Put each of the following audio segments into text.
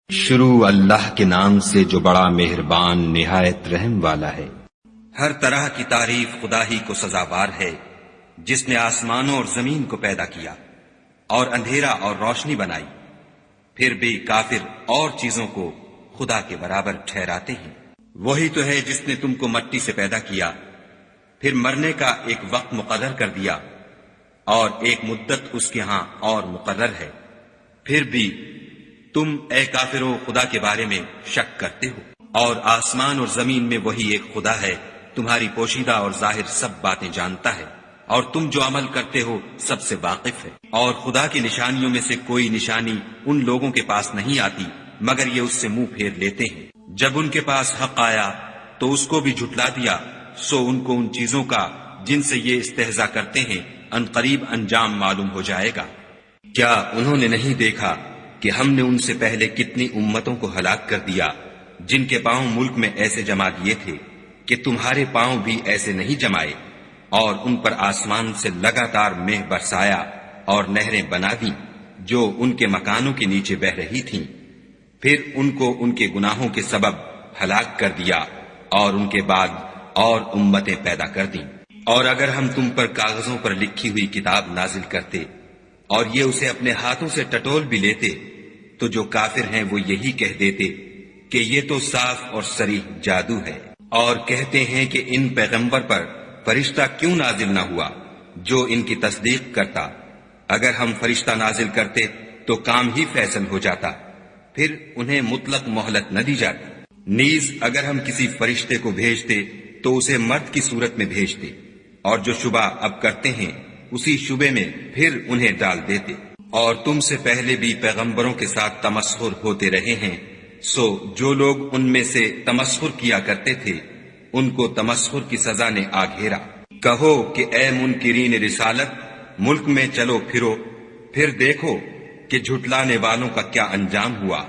شروع اللہ کے نام سے جو بڑا مہربان نہایت رحم والا ہے۔ ہر طرح کی تعریف خدا ہی کو سزاوار ہے، جس نے آسمانوں اور زمین کو پیدا کیا اور اندھیرا اور روشنی بنائی، پھر بھی کافر اور چیزوں کو خدا کے برابر ٹھہراتے ہیں۔ وہی تو ہے جس نے تم کو مٹی سے پیدا کیا، پھر مرنے کا ایک وقت مقرر کر دیا اور ایک مدت اس کے ہاں اور مقرر ہے، پھر بھی تم اے کافرو خدا کے بارے میں شک کرتے ہو۔ اور آسمان اور زمین میں وہی ایک خدا ہے، تمہاری پوشیدہ اور ظاہر سب باتیں جانتا ہے، اور تم جو عمل کرتے ہو سب سے واقف ہے۔ اور خدا کی نشانیوں میں سے کوئی نشانی ان لوگوں کے پاس نہیں آتی مگر یہ اس سے منہ پھیر لیتے ہیں۔ جب ان کے پاس حق آیا تو اس کو بھی جھٹلا دیا، سو ان کو ان چیزوں کا جن سے یہ استہزاء کرتے ہیں ان قریب انجام معلوم ہو جائے گا۔ کیا انہوں نے نہیں دیکھا کہ ہم نے ان سے پہلے کتنی امتوں کو ہلاک کر دیا جن کے پاؤں ملک میں ایسے جما دیے تھے کہ تمہارے پاؤں بھی ایسے نہیں جمائے، اور ان پر آسمان سے لگاتار مہ برسایا اور نہریں بنا دیں جو ان کے مکانوں کے نیچے بہ رہی تھیں، پھر ان کو ان کے گناہوں کے سبب ہلاک کر دیا اور ان کے بعد اور امتیں پیدا کر دیں۔ اور اگر ہم تم پر کاغذوں پر لکھی ہوئی کتاب نازل کرتے اور یہ اسے اپنے ہاتھوں سے ٹٹول بھی لیتے تو جو کافر ہیں وہ یہی کہہ دیتے کہ یہ تو صاف اور صریح جادو ہے، اور کہتے ہیں کہ ان پیغمبر پر فرشتہ کیوں نازل نہ ہوا جو ان کی تصدیق کرتا۔ اگر ہم فرشتہ نازل کرتے تو کام ہی فیصل ہو جاتا، پھر انہیں مطلق مہلت نہ دی جاتی۔ نیز اگر ہم کسی فرشتے کو بھیجتے تو اسے مرد کی صورت میں بھیجتے، اور جو شبہ اب کرتے ہیں اسی شبے میں پھر انہیں ڈال دیتے۔ اور تم سے پہلے بھی پیغمبروں کے ساتھ تمسخر ہوتے رہے ہیں، سو جو لوگ ان میں سے تمسخر کیا کرتے تھے ان کو تمسخر کی سزا نے آ گھیرا۔ کہو کہ اے منکرین رسالت، ملک میں چلو پھرو، پھر دیکھو کہ جھٹلانے والوں کا کیا انجام ہوا۔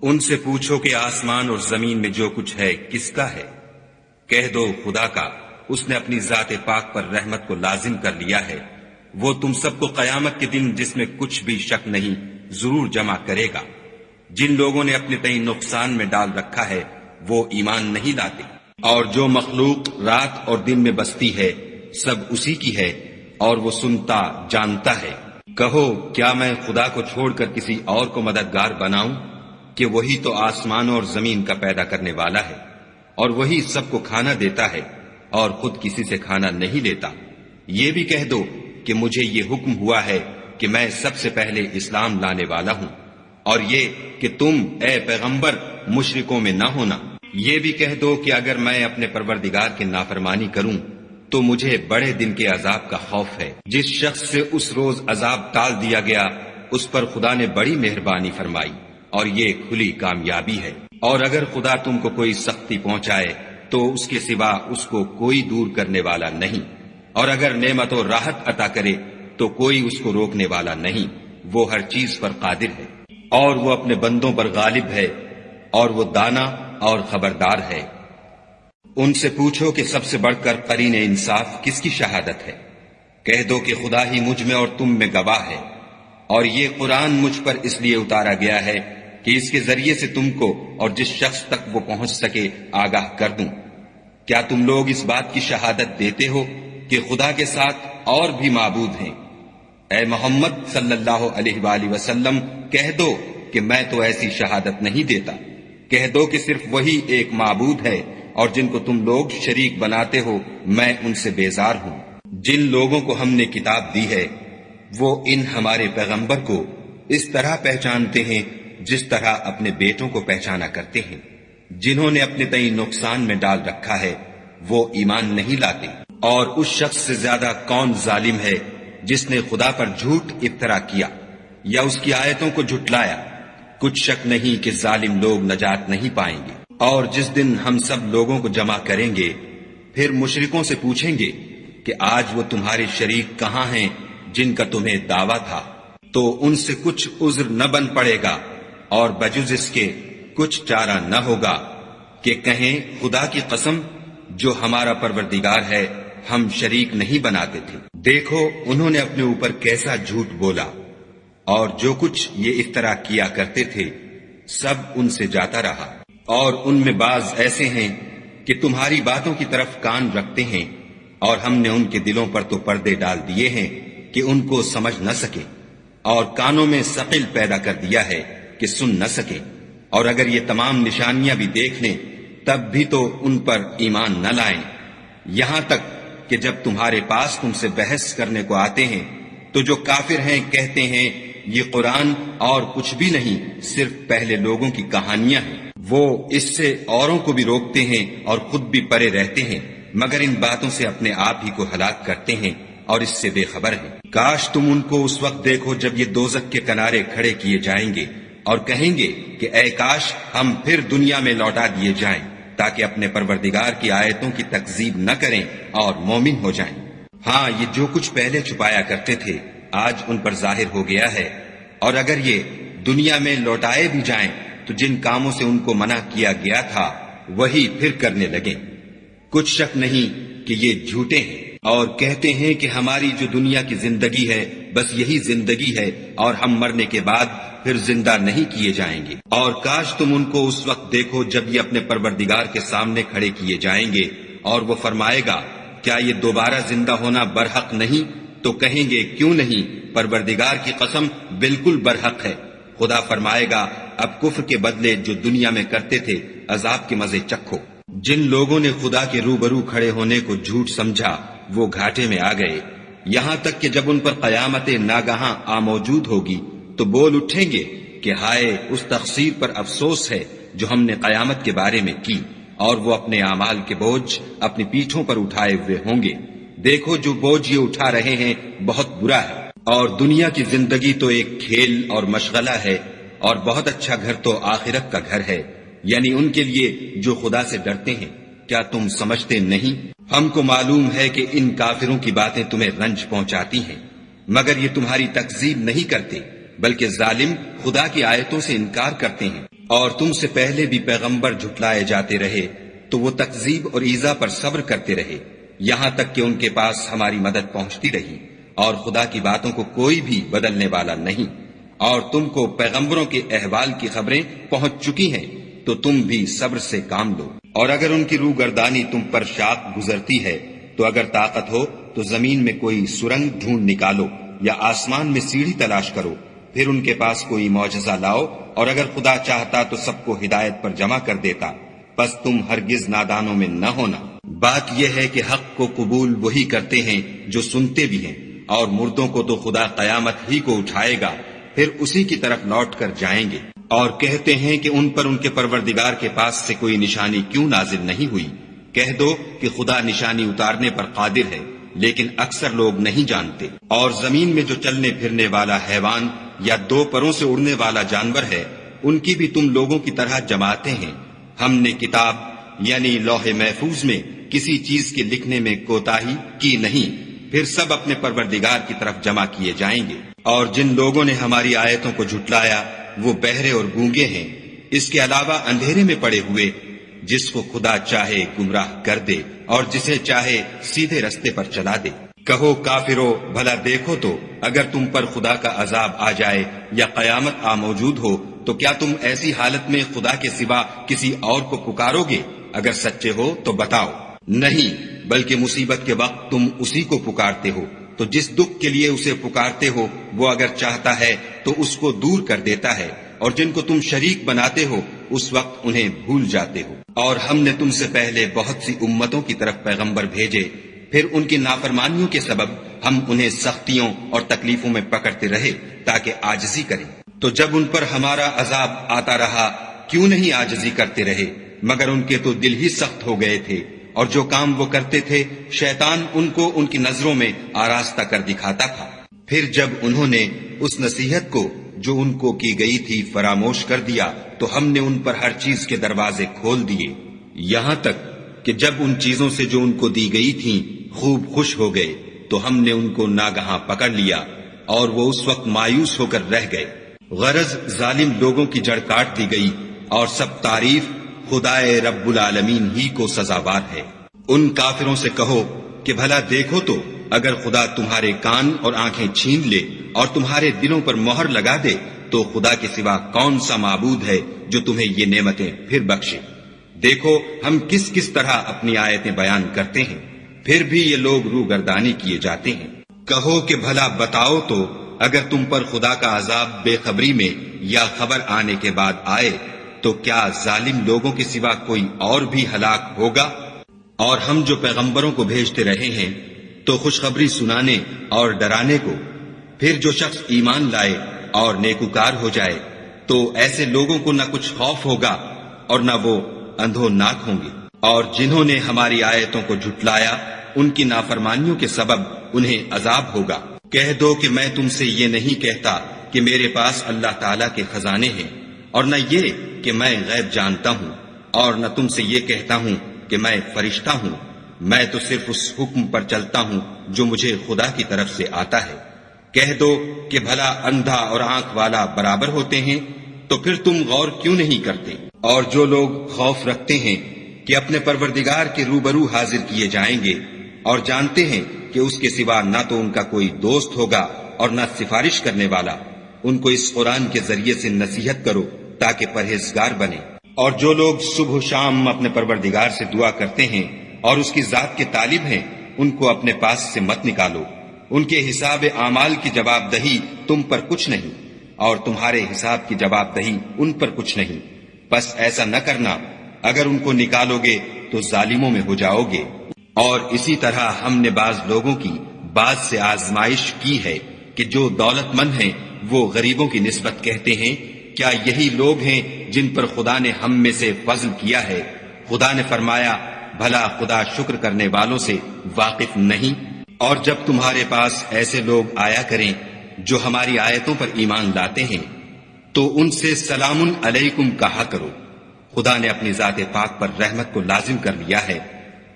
ان سے پوچھو کہ آسمان اور زمین میں جو کچھ ہے کس کا ہے؟ کہہ دو خدا کا، اس نے اپنی ذات پاک پر رحمت کو لازم کر لیا ہے۔ وہ تم سب کو قیامت کے دن جس میں کچھ بھی شک نہیں ضرور جمع کرے گا۔ جن لوگوں نے اپنے تئیں نقصان میں ڈال رکھا ہے وہ ایمان نہیں لاتے، اور جو مخلوق رات اور دن میں بستی ہے سب اسی کی ہے، اور وہ سنتا جانتا ہے۔ کہو کیا میں خدا کو چھوڑ کر کسی اور کو مددگار بناؤں کہ وہی تو آسمان اور زمین کا پیدا کرنے والا ہے، اور وہی سب کو کھانا دیتا ہے اور خود کسی سے کھانا نہیں لیتا۔ یہ بھی کہہ دو کہ مجھے یہ حکم ہوا ہے کہ میں سب سے پہلے اسلام لانے والا ہوں، اور یہ کہ تم اے پیغمبر مشرکوں میں نہ ہونا۔ یہ بھی کہہ دو کہ اگر میں اپنے پروردگار کی نافرمانی کروں تو مجھے بڑے دن کے عذاب کا خوف ہے۔ جس شخص سے اس روز عذاب ٹال دیا گیا اس پر خدا نے بڑی مہربانی فرمائی، اور یہ کھلی کامیابی ہے۔ اور اگر خدا تم کو کوئی سختی پہنچائے تو اس کے سوا اس کو کوئی دور کرنے والا نہیں، اور اگر نعمت و راحت عطا کرے تو کوئی اس کو روکنے والا نہیں۔ وہ ہر چیز پر قادر ہے، اور وہ اپنے بندوں پر غالب ہے، اور وہ دانا اور خبردار ہے۔ ان سے پوچھو کہ سب سے بڑھ کر قرین انصاف کس کی شہادت ہے؟ کہہ دو کہ خدا ہی مجھ میں اور تم میں گواہ ہے، اور یہ قرآن مجھ پر اس لیے اتارا گیا ہے کہ اس کے ذریعے سے تم کو اور جس شخص تک وہ پہنچ سکے آگاہ کر دوں۔ کیا تم لوگ اس بات کی شہادت دیتے ہو کہ خدا کے ساتھ اور بھی معبود ہیں؟ اے محمد صلی اللہ علیہ وآلہ وسلم کہہ دو کہ میں تو ایسی شہادت نہیں دیتا۔ کہہ دو کہ صرف وہی ایک معبود ہے، اور جن کو تم لوگ شریک بناتے ہو میں ان سے بیزار ہوں۔ جن لوگوں کو ہم نے کتاب دی ہے وہ ان ہمارے پیغمبر کو اس طرح پہچانتے ہیں جس طرح اپنے بیٹوں کو پہچانا کرتے ہیں۔ جنہوں نے اپنے تئیں نقصان میں ڈال رکھا ہے وہ ایمان نہیں لاتے۔ اور اس شخص سے زیادہ کون ظالم ہے جس نے خدا پر جھوٹ افطرا کیا یا اس کی آیتوں کو جھٹلایا؟ کچھ شک نہیں کہ ظالم لوگ نجات نہیں پائیں گے۔ اور جس دن ہم سب لوگوں کو جمع کریں گے پھر مشرکوں سے پوچھیں گے کہ آج وہ تمہارے شریک کہاں ہیں جن کا تمہیں دعویٰ تھا؟ تو ان سے کچھ عذر نہ بن پڑے گا، اور بجز اس کے کچھ چارہ نہ ہوگا کہ کہیں خدا کی قسم جو ہمارا پروردگار ہے ہم شریک نہیں بناتے تھے۔ دیکھو انہوں نے اپنے اوپر کیسا جھوٹ بولا، اور جو کچھ یہ افطرا کیا کرتے تھے سب ان سے جاتا رہا، اور ان میں بعض ایسے ہیں کہ تمہاری باتوں کی طرف کان رکھتے ہیں، اور ہم نے ان کے دلوں پر تو پردے ڈال دیے ہیں کہ ان کو سمجھ نہ سکے، اور کانوں میں ثقل پیدا کر دیا ہے کہ سن نہ سکے، اور اگر یہ تمام نشانیاں بھی دیکھ لیں تب بھی تو ان پر ایمان نہ لائیں، یہاں تک کہ جب تمہارے پاس تم سے بحث کرنے کو آتے ہیں تو جو کافر ہیں کہتے ہیں یہ قرآن اور کچھ بھی نہیں، صرف پہلے لوگوں کی کہانیاں ہیں۔ وہ اس سے اوروں کو بھی روکتے ہیں اور خود بھی پرے رہتے ہیں، مگر ان باتوں سے اپنے آپ ہی کو ہلاک کرتے ہیں اور اس سے بے خبر ہیں۔ کاش تم ان کو اس وقت دیکھو جب یہ دوزخ کے کنارے کھڑے کیے جائیں گے اور کہیں گے کہ اے کاش ہم پھر دنیا میں لوٹا دیے جائیں تاکہ اپنے پروردگار کی آیتوں کی تکذیب نہ کریں اور مومن ہو جائیں۔ ہاں، یہ جو کچھ پہلے چھپایا کرتے تھے آج ان پر ظاہر ہو گیا ہے، اور اگر یہ دنیا میں لوٹائے بھی جائیں تو جن کاموں سے ان کو منع کیا گیا تھا وہی پھر کرنے لگیں۔ کچھ شک نہیں کہ یہ جھوٹے ہیں اور کہتے ہیں کہ ہماری جو دنیا کی زندگی ہے بس یہی زندگی ہے اور ہم مرنے کے بعد پھر زندہ نہیں کیے جائیں گے۔ اور کاش تم ان کو اس وقت دیکھو جب یہ اپنے پروردگار کے سامنے کھڑے کیے جائیں گے اور وہ فرمائے گا کیا یہ دوبارہ زندہ ہونا برحق نہیں؟ تو کہیں گے کیوں نہیں، پروردگار کی قسم بالکل برحق ہے۔ خدا فرمائے گا اب کفر کے بدلے جو دنیا میں کرتے تھے عذاب کے مزے چکھو۔ جن لوگوں نے خدا کے روبرو کھڑے ہونے کو جھوٹ سمجھا وہ گھاٹے میں آ گئے، یہاں تک کہ جب ان پر قیامت ناگہاں آ موجود ہوگی تو بول اٹھیں گے کہ ہائے اس تقصیر پر افسوس ہے جو ہم نے قیامت کے بارے میں کی، اور وہ اپنے اعمال کے بوجھ اپنی پیٹھوں پر اٹھائے ہوئے ہوں گے۔ دیکھو جو بوجھ یہ اٹھا رہے ہیں بہت برا ہے، اور دنیا کی زندگی تو ایک کھیل اور مشغلہ ہے، اور بہت اچھا گھر تو آخرت کا گھر ہے، یعنی ان کے لیے جو خدا سے ڈرتے ہیں۔ کیا تم سمجھتے نہیں؟ ہم کو معلوم ہے کہ ان کافروں کی باتیں تمہیں رنج پہنچاتی ہیں، مگر یہ تمہاری تکذیب نہیں کرتے، بلکہ ظالم خدا کی آیتوں سے انکار کرتے ہیں، اور تم سے پہلے بھی پیغمبر جھٹلائے جاتے رہے تو وہ تکذیب اور ایذا پر صبر کرتے رہے، یہاں تک کہ ان کے پاس ہماری مدد پہنچتی رہی، اور خدا کی باتوں کو کوئی بھی بدلنے والا نہیں۔ اور تم کو پیغمبروں کے احوال کی خبریں پہنچ چکی ہیں تو تم بھی صبر سے کام لو، اور اگر ان کی روح گردانی تم پر شاق گزرتی ہے تو اگر طاقت ہو تو زمین میں کوئی سرنگ ڈھونڈ نکالو یا آسمان میں سیڑھی تلاش کرو، پھر ان کے پاس کوئی معجزہ لاؤ، اور اگر خدا چاہتا تو سب کو ہدایت پر جمع کر دیتا، پس تم ہرگز نادانوں میں نہ ہونا۔ بات یہ ہے کہ حق کو قبول وہی کرتے ہیں جو سنتے بھی ہیں، اور مردوں کو تو خدا قیامت ہی کو اٹھائے گا، پھر اسی کی طرف لوٹ کر جائیں گے۔ اور کہتے ہیں کہ ان پر ان کے پروردگار کے پاس سے کوئی نشانی کیوں نازل نہیں ہوئی؟ کہہ دو کہ خدا نشانی اتارنے پر قادر ہے، لیکن اکثر لوگ نہیں جانتے۔ اور زمین میں جو چلنے پھرنے والا حیوان یا دو پروں سے اڑنے والا جانور ہے ان کی بھی تم لوگوں کی طرح جماعتیں ہیں۔ ہم نے کتاب یعنی لوح محفوظ میں کسی چیز کے لکھنے میں کوتاہی کی نہیں، پھر سب اپنے پروردگار کی طرف جمع کیے جائیں گے۔ اور جن لوگوں نے ہماری آیتوں کو جھٹلایا وہ بہرے اور گونگے ہیں، اس کے علاوہ اندھیرے میں پڑے ہوئے، جس کو خدا چاہے گمراہ کر دے اور جسے چاہے سیدھے رستے پر چلا دے۔ کہو کافرو بھلا دیکھو تو اگر تم پر خدا کا عذاب آ جائے یا قیامت آ موجود ہو تو کیا تم ایسی حالت میں خدا کے سوا کسی اور کو پکارو گے؟ اگر سچے ہو تو بتاؤ۔ نہیں، بلکہ مصیبت کے وقت تم اسی کو پکارتے ہو، تو جس دکھ کے لیے اسے پکارتے ہو وہ اگر چاہتا ہے تو اس کو دور کر دیتا ہے، اور جن کو تم شریک بناتے ہو اس وقت انہیں بھول جاتے ہو۔ اور ہم نے تم سے پہلے بہت سی امتوں کی طرف پیغمبر بھیجے، پھر ان کی نافرمانیوں کے سبب ہم انہیں سختیوں اور تکلیفوں میں پکڑتے رہے تاکہ عاجزی کریں۔ تو جب ان پر ہمارا عذاب آتا رہا کیوں نہیں عاجزی کرتے رہے؟ مگر ان کے تو دل ہی سخت ہو گئے تھے، اور جو کام وہ کرتے تھے شیطان ان کو ان کی نظروں میں آراستہ کر دکھاتا تھا۔ پھر جب انہوں نے اس نصیحت کو جو ان کو کی گئی تھی فراموش کر دیا تو ہم نے ان پر ہر چیز کے دروازے کھول دیے، یہاں تک کہ جب ان چیزوں سے جو ان کو دی گئی تھیں خوب خوش ہو گئے تو ہم نے ان کو ناگہاں پکڑ لیا، اور وہ اس وقت مایوس ہو کر رہ گئے۔ غرض ظالم لوگوں کی جڑ کاٹ دی گئی، اور سب تعریف خدائے رب العالمین ہی کو سزاوار ہے۔ ان کافروں سے کہو کہ بھلا دیکھو تو اگر خدا تمہارے کان اور آنکھیں چھین لے اور تمہارے دلوں پر مہر لگا دے تو خدا کے سوا کون سا معبود ہے جو تمہیں یہ نعمتیں پھر بخشے؟ دیکھو ہم کس کس طرح اپنی آیتیں بیان کرتے ہیں، پھر بھی یہ لوگ روگردانی کیے جاتے ہیں۔ کہو کہ بھلا بتاؤ تو اگر تم پر خدا کا عذاب بے خبری میں یا خبر آنے کے بعد آئے تو کیا ظالم لوگوں کے سوا کوئی اور بھی ہلاک ہوگا؟ اور ہم جو پیغمبروں کو بھیجتے رہے ہیں تو خوشخبری سنانے اور ڈرانے کو، پھر جو شخص ایمان لائے اور نیکوکار ہو جائے تو ایسے لوگوں کو نہ کچھ خوف ہوگا اور نہ وہ اندھوناک ہوں گے، اور جنہوں نے ہماری آیتوں کو جھٹلایا ان کی نافرمانیوں کے سبب انہیں عذاب ہوگا۔ کہہ دو کہ میں تم سے یہ نہیں کہتا کہ میرے پاس اللہ تعالیٰ کے خزانے ہیں، اور نہ یہ کہ میں غیب جانتا ہوں، اور نہ تم سے یہ کہتا ہوں کہ میں فرشتہ ہوں، میں تو صرف اس حکم پر چلتا ہوں جو مجھے خدا کی طرف سے آتا ہے۔ کہہ دو کہ بھلا اندھا اور آنکھ والا برابر ہوتے ہیں، تو پھر تم غور کیوں نہیں کرتے؟ اور جو لوگ خوف رکھتے ہیں کہ اپنے پروردگار کے روبرو حاضر کیے جائیں گے اور جانتے ہیں کہ اس کے سوا نہ تو ان کا کوئی دوست ہوگا اور نہ سفارش کرنے والا، ان کو اس قرآن کے ذریعے سے نصیحت کرو تاکہ پرہیزگار بنے۔ اور جو لوگ صبح و شام اپنے پروردگار سے دعا کرتے ہیں اور اس کی ذات کے طالب ہیں، ان کو اپنے پاس سے مت نکالو۔ ان کے حساب اعمال کی جواب دہی تم پر کچھ نہیں، اور تمہارے حساب کی جواب دہی ان پر کچھ نہیں، بس ایسا نہ کرنا، اگر ان کو نکالو گے تو ظالموں میں ہو جاؤ گے۔ اور اسی طرح ہم نے بعض لوگوں کی بعض سے آزمائش کی ہے کہ جو دولت مند ہیں وہ غریبوں کی نسبت کہتے ہیں کیا یہی لوگ ہیں جن پر خدا نے ہم میں سے فضل کیا ہے؟ خدا نے فرمایا بھلا خدا شکر کرنے والوں سے واقف نہیں؟ اور جب تمہارے پاس ایسے لوگ آیا کریں جو ہماری آیتوں پر ایمان لاتے ہیں تو ان سے سلام علیکم کہا کرو۔ خدا نے اپنی ذات پاک پر رحمت کو لازم کر لیا ہے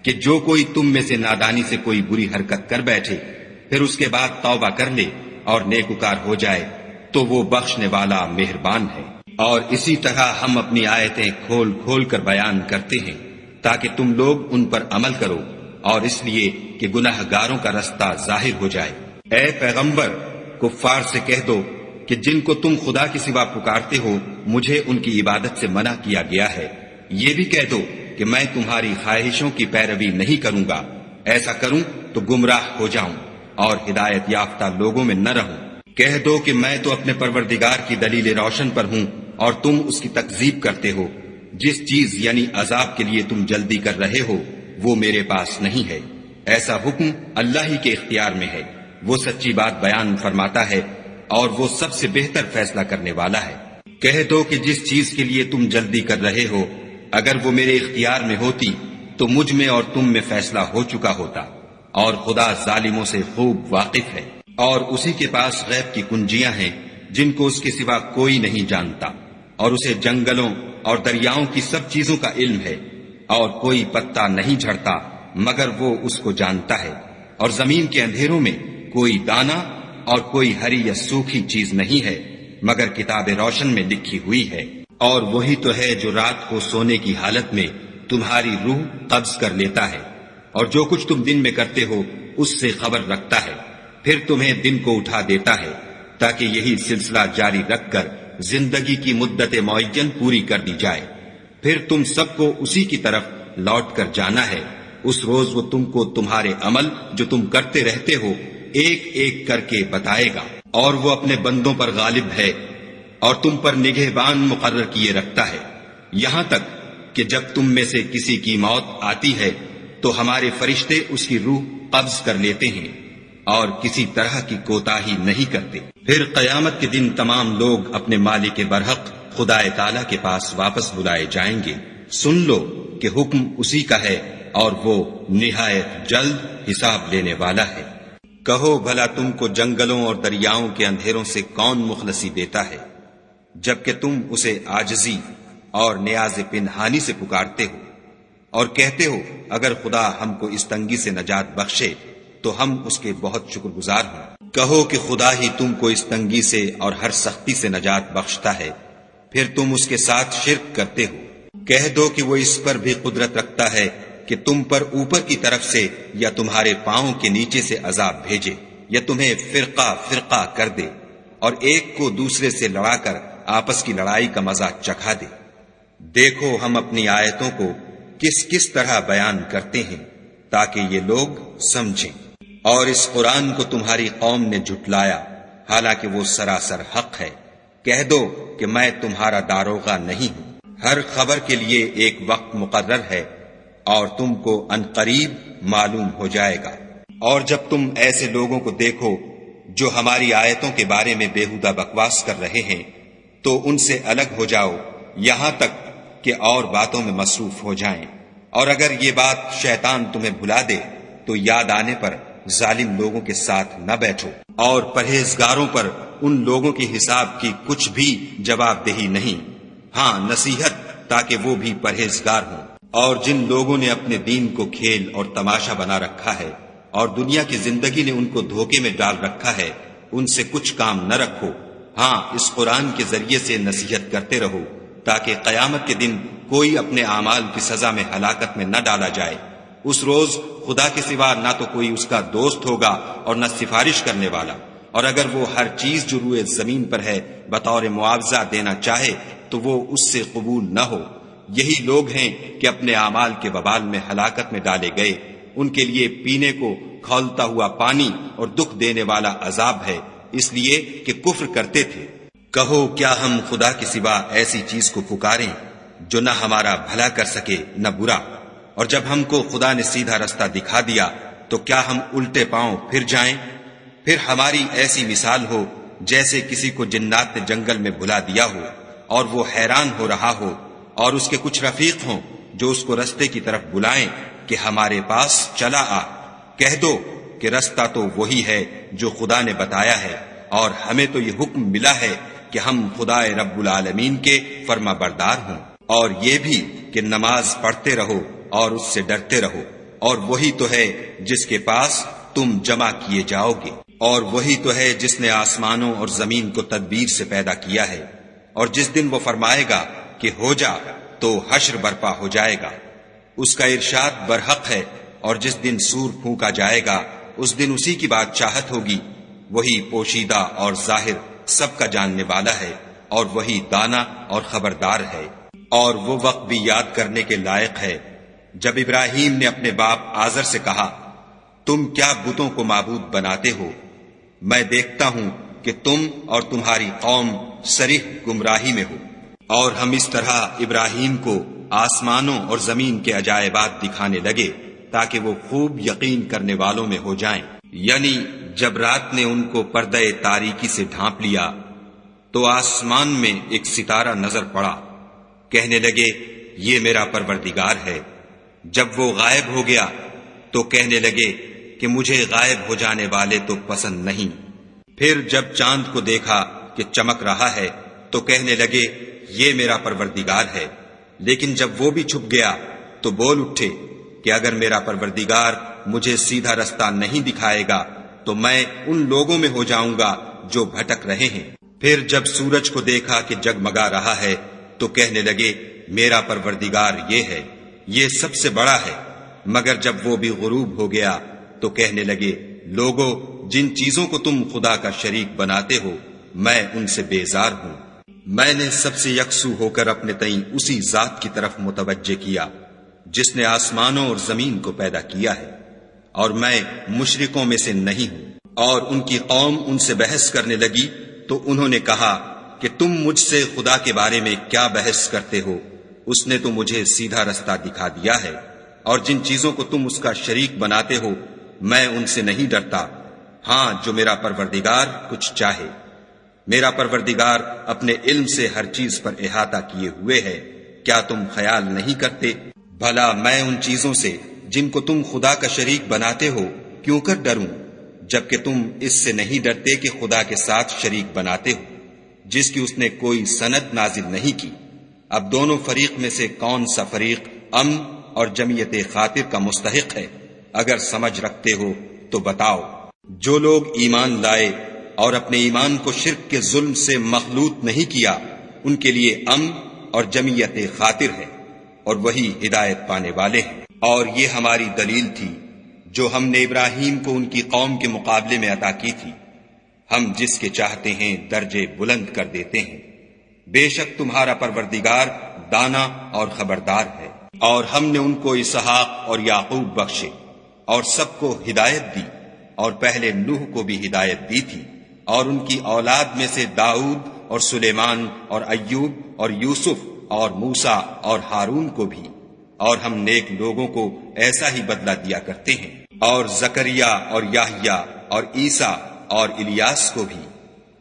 کہ جو کوئی تم میں سے نادانی سے کوئی بری حرکت کر بیٹھے پھر اس کے بعد توبہ کر لے اور نیکوکار ہو جائے تو وہ بخشنے والا مہربان ہے۔ اور اسی طرح ہم اپنی آیتیں کھول کھول کر بیان کرتے ہیں تاکہ تم لوگ ان پر عمل کرو، اور اس لیے کہ گناہ گاروں کا رستہ ظاہر ہو جائے۔ اے پیغمبر، کفار سے کہہ دو کہ جن کو تم خدا کے سوا پکارتے ہو مجھے ان کی عبادت سے منع کیا گیا ہے۔ یہ بھی کہہ دو کہ میں تمہاری خواہشوں کی پیروی نہیں کروں گا، ایسا کروں تو گمراہ ہو جاؤں اور ہدایت یافتہ لوگوں میں نہ رہوں۔ کہہ دو کہ میں تو اپنے پروردگار کی دلیل روشن پر ہوں اور تم اس کی تکذیب کرتے ہو۔ جس چیز یعنی عذاب کے لیے تم جلدی کر رہے ہو وہ میرے پاس نہیں ہے، ایسا حکم اللہ ہی کے اختیار میں ہے۔ وہ سچی بات بیان فرماتا ہے اور وہ سب سے بہتر فیصلہ کرنے والا ہے۔ کہہ دو کہ جس چیز کے لیے تم جلدی کر رہے ہو اگر وہ میرے اختیار میں ہوتی تو مجھ میں اور تم میں فیصلہ ہو چکا ہوتا، اور خدا ظالموں سے خوب واقف ہے۔ اور اسی کے پاس غیب کی کنجیاں ہیں جن کو اس کے سوا کوئی نہیں جانتا، اور اسے جنگلوں اور دریاؤں کی سب چیزوں کا علم ہے، اور کوئی پتا نہیں جھڑتا مگر وہ اس کو جانتا ہے، اور زمین کے اندھیروں میں کوئی دانہ اور کوئی ہری یا سوکھی چیز نہیں ہے مگر کتاب روشن میں لکھی ہوئی ہے۔ اور وہی تو ہے جو رات کو سونے کی حالت میں تمہاری روح قبض کر لیتا ہے، اور جو کچھ تم دن میں کرتے ہو اس سے خبر رکھتا ہے، پھر تمہیں دن کو اٹھا دیتا ہے تاکہ یہی سلسلہ جاری رکھ کر زندگی کی مدت معین پوری کر دی جائے۔ پھر تم سب کو اسی کی طرف لوٹ کر جانا ہے۔ اس روز وہ تم کو تمہارے عمل جو تم کرتے رہتے ہو ایک ایک کر کے بتائے گا، اور وہ اپنے بندوں پر غالب ہے اور تم پر نگہبان مقرر کیے رکھتا ہے، یہاں تک کہ جب تم میں سے کسی کی موت آتی ہے تو ہمارے فرشتے اس کی روح قبض کر لیتے ہیں اور کسی طرح کی کوتاہی نہیں کرتے۔ پھر قیامت کے دن تمام لوگ اپنے مالک برحق خدا تعالی کے پاس واپس بلائے جائیں گے۔ سن لو کہ حکم اسی کا ہے اور وہ نہایت جلد حساب لینے والا ہے۔ کہو بھلا تم کو جنگلوں اور دریاؤں کے اندھیروں سے کون مخلصی دیتا ہے جبکہ تم اسے عاجزی اور نیاز پنہانی سے پکارتے ہو اور کہتے ہو اگر خدا ہم کو اس تنگی سے نجات بخشے تو ہم اس کے بہت شکر گزار ہوں۔ کہو کہ خدا ہی تم کو اس تنگی سے اور ہر سختی سے نجات بخشتا ہے، پھر تم اس کے ساتھ شرک کرتے ہو۔ کہہ دو کہ وہ اس پر بھی قدرت رکھتا ہے کہ تم پر اوپر کی طرف سے یا تمہارے پاؤں کے نیچے سے عذاب بھیجے یا تمہیں فرقہ فرقہ کر دے، اور ایک کو دوسرے سے لڑا کر آپس کی لڑائی کا مزہ چکھا دے۔ دیکھو ہم اپنی آیتوں کو کس کس طرح بیان کرتے ہیں تاکہ یہ لوگ سمجھیں۔ اور اس قرآن کو تمہاری قوم نے جھٹلایا حالانکہ وہ سراسر حق ہے۔ کہہ دو کہ میں تمہارا داروغہ نہیں ہوں، ہر خبر کے لیے ایک وقت مقرر ہے اور تم کو عنقریب معلوم ہو جائے گا۔ اور جب تم ایسے لوگوں کو دیکھو جو ہماری آیتوں کے بارے میں بےہودہ بکواس کر رہے ہیں تو ان سے الگ ہو جاؤ یہاں تک کہ اور باتوں میں مصروف ہو جائیں، اور اگر یہ بات شیطان تمہیں بھلا دے تو یاد آنے پر ظالم لوگوں کے ساتھ نہ بیٹھو، اور پرہیزگاروں پر ان لوگوں کے حساب کی کچھ بھی جواب دہی نہیں، ہاں نصیحت تاکہ وہ بھی پرہیزگار ہوں۔ اور جن لوگوں نے اپنے دین کو کھیل اور تماشا بنا رکھا ہے اور دنیا کی زندگی نے ان کو دھوکے میں ڈال رکھا ہے، ان سے کچھ کام نہ رکھو، ہاں اس قرآن کے ذریعے سے نصیحت کرتے رہو تاکہ قیامت کے دن کوئی اپنے اعمال کی سزا میں ہلاکت میں نہ ڈالا جائے۔ اس روز خدا کے سوا نہ تو کوئی اس کا دوست ہوگا اور نہ سفارش کرنے والا، اور اگر وہ ہر چیز جو روئے زمین پر ہے بطور معاوضہ دینا چاہے تو وہ اس سے قبول نہ ہو۔ یہی لوگ ہیں کہ اپنے اعمال کے وبال میں ہلاکت میں ڈالے گئے، ان کے لیے پینے کو کھولتا ہوا پانی اور دکھ دینے والا عذاب ہے، اس لیے کہ کفر کرتے تھے۔ کہو کیا ہم خدا کے سوا ایسی چیز کو پکاریں جو نہ ہمارا بھلا کر سکے نہ برا؟ اور جب ہم کو خدا نے سیدھا رستہ دکھا دیا تو کیا ہم الٹے پاؤں پھر جائیں؟ پھر ہماری ایسی مثال ہو جیسے کسی کو جنات نے جنگل میں بھلا دیا ہو اور وہ حیران ہو رہا ہو، اور اس کے کچھ رفیق ہوں جو اس کو رستے کی طرف بلائیں کہ ہمارے پاس چلا آ۔ کہہ دو کہ رستہ تو وہی ہے جو خدا نے بتایا ہے، اور ہمیں تو یہ حکم ملا ہے کہ ہم خدا رب العالمین کے فرما بردار ہوں، اور یہ بھی کہ نماز پڑھتے رہو اور اس سے ڈرتے رہو، اور وہی تو ہے جس کے پاس تم جمع کیے جاؤ گے، اور وہی تو ہے جس نے آسمانوں اور زمین کو تدبیر سے پیدا کیا ہے، اور جس دن وہ فرمائے گا کہ ہو جا تو حشر برپا ہو جائے گا، اس کا ارشاد برحق ہے، اور جس دن سور پھونکا جائے گا اس دن اسی کی بادشاہت ہوگی، وہی پوشیدہ اور ظاہر سب کا جاننے والا ہے، اور وہی دانا اور خبردار ہے۔ اور وہ وقت بھی یاد کرنے کے لائق ہے جب ابراہیم نے اپنے باپ آزر سے کہا، تم کیا بتوں کو معبود بناتے ہو؟ میں دیکھتا ہوں کہ تم اور تمہاری قوم صریح گمراہی میں ہو۔ اور ہم اس طرح ابراہیم کو آسمانوں اور زمین کے عجائبات دکھانے لگے تاکہ وہ خوب یقین کرنے والوں میں ہو جائیں۔ یعنی جب رات نے ان کو پردہ تاریکی سے ڈھانپ لیا تو آسمان میں ایک ستارہ نظر پڑا، کہنے لگے یہ میرا پروردگار ہے۔ جب وہ غائب ہو گیا تو کہنے لگے کہ مجھے غائب ہو جانے والے تو پسند نہیں۔ پھر جب چاند کو دیکھا کہ چمک رہا ہے تو کہنے لگے یہ میرا پروردگار ہے۔ لیکن جب وہ بھی چھپ گیا تو بول اٹھے کہ اگر میرا پروردگار مجھے سیدھا رستہ نہیں دکھائے گا تو میں ان لوگوں میں ہو جاؤں گا جو بھٹک رہے ہیں۔ پھر جب سورج کو دیکھا کہ جگمگا رہا ہے تو کہنے لگے میرا پروردگار یہ ہے، یہ سب سے بڑا ہے۔ مگر جب وہ بھی غروب ہو گیا تو کہنے لگے لوگو جن چیزوں کو تم خدا کا شریک بناتے ہو میں ان سے بیزار ہوں۔ میں نے سب سے یکسو ہو کر اپنے تئیں اسی ذات کی طرف متوجہ کیا جس نے آسمانوں اور زمین کو پیدا کیا ہے، اور میں مشرکوں میں سے نہیں ہوں۔ اور ان کی قوم ان سے بحث کرنے لگی تو انہوں نے کہا کہ تم مجھ سے خدا کے بارے میں کیا بحث کرتے ہو؟ اس نے تو مجھے سیدھا رستہ دکھا دیا ہے، اور جن چیزوں کو تم اس کا شریک بناتے ہو میں ان سے نہیں ڈرتا، ہاں جو میرا پروردگار کچھ چاہے۔ میرا پروردگار اپنے علم سے ہر چیز پر احاطہ کیے ہوئے ہے، کیا تم خیال نہیں کرتے؟ بھلا میں ان چیزوں سے جن کو تم خدا کا شریک بناتے ہو کیوں کر ڈروں، جبکہ تم اس سے نہیں ڈرتے کہ خدا کے ساتھ شریک بناتے ہو جس کی اس نے کوئی سند نازل نہیں کی۔ اب دونوں فریق میں سے کون سا فریق امن اور جمعیت خاطر کا مستحق ہے؟ اگر سمجھ رکھتے ہو تو بتاؤ۔ جو لوگ ایمان لائے اور اپنے ایمان کو شرک کے ظلم سے مخلوط نہیں کیا ان کے لیے امن اور جمعیت خاطر ہے، اور وہی ہدایت پانے والے ہیں۔ اور یہ ہماری دلیل تھی جو ہم نے ابراہیم کو ان کی قوم کے مقابلے میں عطا کی تھی۔ ہم جس کے چاہتے ہیں درجے بلند کر دیتے ہیں۔ بے شک تمہارا پروردگار دانا اور خبردار ہے۔ اور ہم نے ان کو اسحاق اور یعقوب بخشے اور سب کو ہدایت دی، اور پہلے نوح کو بھی ہدایت دی تھی، اور ان کی اولاد میں سے داؤد اور سلیمان اور ایوب اور یوسف اور موسیٰ اور ہارون کو بھی، اور ہم نیک لوگوں کو ایسا ہی بدلہ دیا کرتے ہیں، اور زکریا اور یحییٰ اور عیسیٰ اور الیاس کو بھی،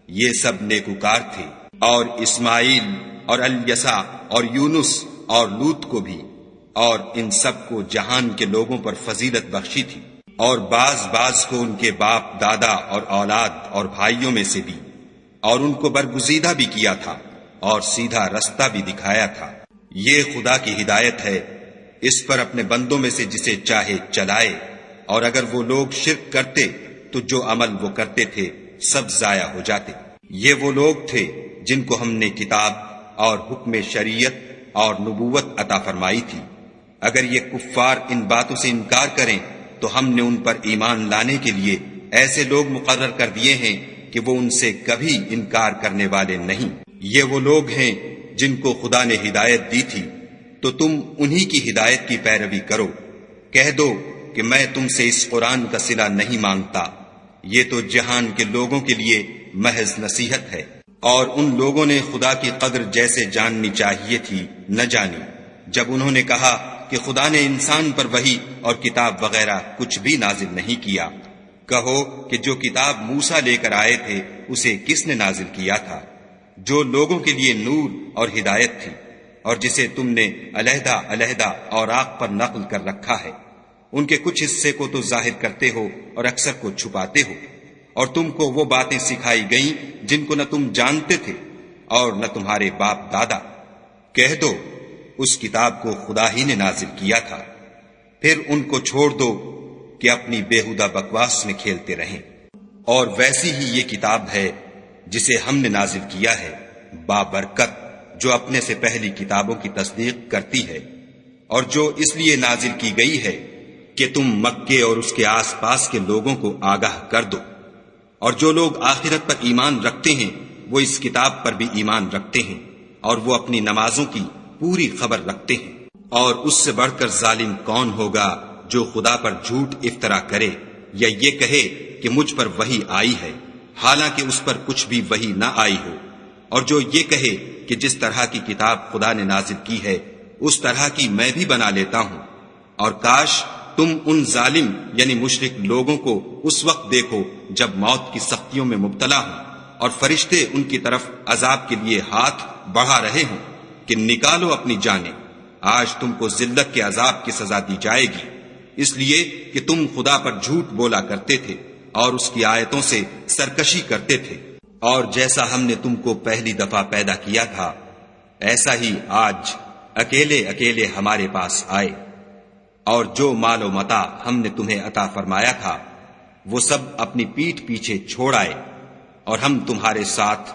یہ سب نیکوکار تھے، اور اسماعیل اور الیسع اور یونس اور لوط کو بھی، اور ان سب کو جہان کے لوگوں پر فضیلت بخشی تھی، اور بعض کو ان کے باپ دادا اور اولاد اور بھائیوں میں سے بھی، اور ان کو برگزیدہ بھی کیا تھا اور سیدھا رستہ بھی دکھایا تھا۔ یہ خدا کی ہدایت ہے، اس پر اپنے بندوں میں سے جسے چاہے چلائے، اور اگر وہ لوگ شرک کرتے تو جو عمل وہ کرتے تھے سب ضائع ہو جاتے۔ یہ وہ لوگ تھے جن کو ہم نے کتاب اور حکم شریعت اور نبوت عطا فرمائی تھی۔ اگر یہ کفار ان باتوں سے انکار کریں تو ہم نے ان پر ایمان لانے کے لیے ایسے لوگ مقرر کر دیے ہیں کہ وہ ان سے کبھی انکار کرنے والے نہیں۔ یہ وہ لوگ ہیں جن کو خدا نے ہدایت دی تھی، تو تم انہی کی ہدایت کی پیروی کرو۔ کہہ دو کہ میں تم سے اس قرآن کا صلہ نہیں مانگتا، یہ تو جہان کے لوگوں کے لیے محض نصیحت ہے۔ اور ان لوگوں نے خدا کی قدر جیسے جاننی چاہیے تھی نہ جانی، جب انہوں نے کہا کہ خدا نے انسان پر وحی اور کتاب وغیرہ کچھ بھی نازل نہیں کیا۔ کہو کہ جو کتاب موسیٰ لے کر آئے تھے اسے کس نے نازل کیا تھا، جو لوگوں کے لیے نور اور ہدایت تھی، اور جسے تم نے علیحدہ علیحدہ اوراق پر نقل کر رکھا ہے۔ ان کے کچھ حصے کو تو ظاہر کرتے ہو اور اکثر کو چھپاتے ہو، اور تم کو وہ باتیں سکھائی گئیں جن کو نہ تم جانتے تھے اور نہ تمہارے باپ دادا۔ کہہ دو اس کتاب کو خدا ہی نے نازل کیا تھا، پھر ان کو چھوڑ دو کہ اپنی بیہودہ بکواس میں کھیلتے رہیں۔ اور ویسی ہی یہ کتاب ہے جسے ہم نے نازل کیا ہے، بابرکت، جو اپنے سے پہلی کتابوں کی تصدیق کرتی ہے، اور جو اس لیے نازل کی گئی ہے کہ تم مکے اور اس کے آس پاس کے لوگوں کو آگاہ کر دو۔ اور جو لوگ آخرت پر ایمان رکھتے ہیں وہ اس کتاب پر بھی ایمان رکھتے ہیں، اور وہ اپنی نمازوں کی پوری خبر رکھتے ہیں۔ اور اس سے بڑھ کر ظالم کون ہوگا جو خدا پر جھوٹ افطرا کرے یا یہ کہے کہ مجھ پر وحی آئی ہے، حالانکہ اس پر کچھ بھی وحی نہ آئی ہو، اور جو یہ کہے کہ جس طرح کی کتاب خدا نے نازل کی ہے اس طرح کی میں بھی بنا لیتا ہوں۔ اور کاش تم ان ظالم یعنی مشرک لوگوں کو اس وقت دیکھو جب موت کی سختیوں میں مبتلا ہوں، اور فرشتے ان کی طرف عذاب کے لیے ہاتھ بڑھا رہے ہوں کہ نکالو اپنی جانیں، آج تم کو ذلت کے عذاب کی سزا دی جائے گی، اس لیے کہ تم خدا پر جھوٹ بولا کرتے تھے اور اس کی آیتوں سے سرکشی کرتے تھے۔ اور جیسا ہم نے تم کو پہلی دفعہ پیدا کیا تھا ایسا ہی آج اکیلے اکیلے ہمارے پاس آئے، اور جو مال و متاع ہم نے تمہیں عطا فرمایا تھا وہ سب اپنی پیٹھ پیچھے چھوڑ آئے، اور ہم تمہارے ساتھ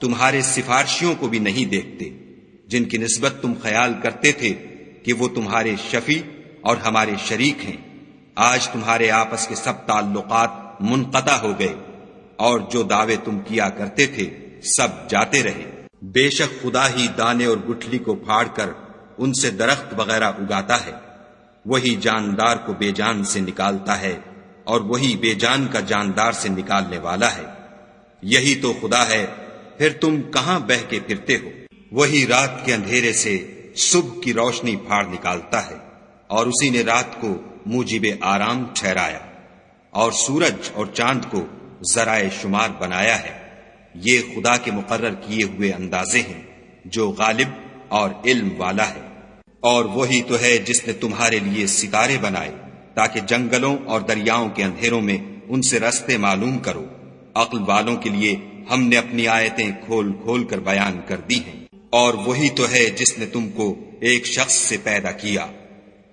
تمہارے سفارشیوں کو بھی نہیں دیکھتے جن کی نسبت تم خیال کرتے تھے کہ وہ تمہارے شفیع اور ہمارے شریک ہیں۔ آج تمہارے آپس کے سب تعلقات منقطع ہو گئے، اور جو دعوے تم کیا کرتے تھے سب جاتے رہے۔ بے شک خدا ہی دانے اور گٹھلی کو پھاڑ کر ان سے درخت وغیرہ اگاتا ہے، وہی جاندار کو بے جان سے نکالتا ہے، اور وہی بے جان کا جاندار سے نکالنے والا ہے۔ یہی تو خدا ہے، پھر تم کہاں بہہ کے پھرتے ہو؟ وہی رات کے اندھیرے سے صبح کی روشنی پھاڑ نکالتا ہے، اور اسی نے رات کو موجب آرام ٹھہرایا، اور سورج اور چاند کو ذرائع شمار بنایا ہے۔ یہ خدا کے مقرر کیے ہوئے اندازے ہیں جو غالب اور علم والا ہے۔ اور وہی تو ہے جس نے تمہارے لیے ستارے بنائے تاکہ جنگلوں اور دریاؤں کے اندھیروں میں ان سے رستے معلوم کرو۔ عقل والوں کے لیے ہم نے اپنی آیتیں کھول کھول کر بیان کر دی ہیں۔ اور وہی تو ہے جس نے تم کو ایک شخص سے پیدا کیا،